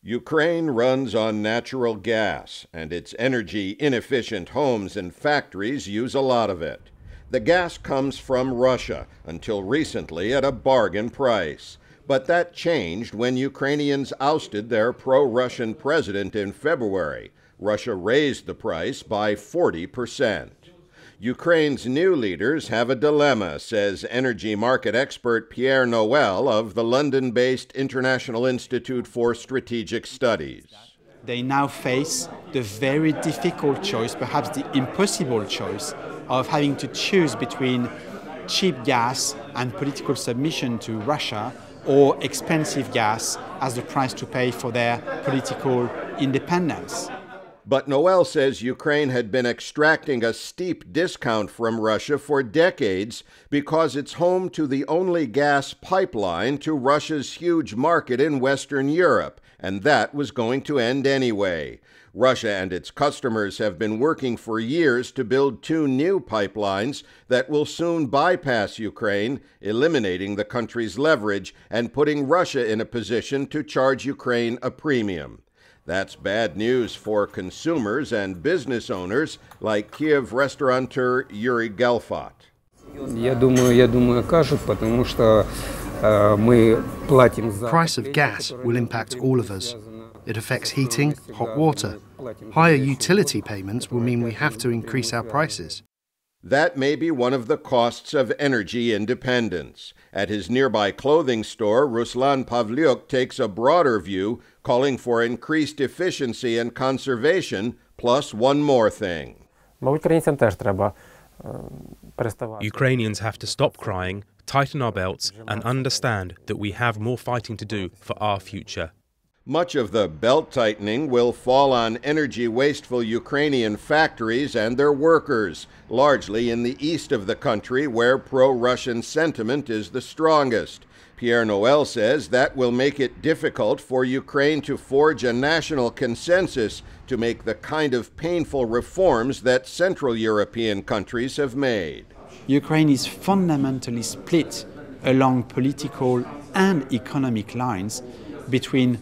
Ukraine runs on natural gas, and its energy-inefficient homes and factories use a lot of it. The gas comes from Russia, until recently at a bargain price. But that changed when Ukrainians ousted their pro-Russian president in February. Russia raised the price by 40%. Ukraine's new leaders have a dilemma, says energy market expert Pierre Noël of the London-based International Institute for Strategic Studies. They now face the very difficult choice, perhaps the impossible choice, of having to choose between cheap gas and political submission to Russia or expensive gas as the price to pay for their political independence. But Noël says Ukraine had been extracting a steep discount from Russia for decades because it's home to the only gas pipeline to Russia's huge market in Western Europe, and that was going to end anyway. Russia and its customers have been working for years to build 2 new pipelines that will soon bypass Ukraine, eliminating the country's leverage and putting Russia in a position to charge Ukraine a premium. That's bad news for consumers and business owners like Kyiv restaurateur Yuri Gelfat. Price of gas will impact all of us. It affects heating, hot water. Higher utility payments will mean we have to increase our prices. That may be one of the costs of energy independence. At his nearby clothing store, Ruslan Pavlyuk takes a broader view, calling for increased efficiency and conservation, plus one more thing. Ukrainians have to stop crying, tighten our belts, and understand that we have more fighting to do for our future. Much of the belt-tightening will fall on energy-wasteful Ukrainian factories and their workers, largely in the east of the country where pro-Russian sentiment is the strongest. Pierre Noël says that will make it difficult for Ukraine to forge a national consensus to make the kind of painful reforms that Central European countries have made. Ukraine is fundamentally split along political and economic lines between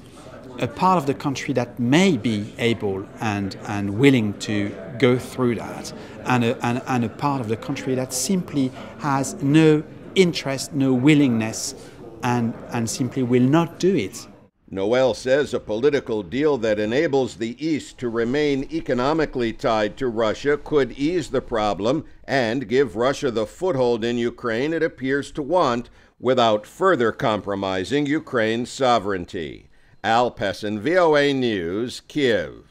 a part of the country that may be able and willing to go through that, and a part of the country that simply has no interest, no willingness, and simply will not do it. Noël says a political deal that enables the East to remain economically tied to Russia could ease the problem and give Russia the foothold in Ukraine it appears to want without further compromising Ukraine's sovereignty. Pessin, VOA News, Kyiv.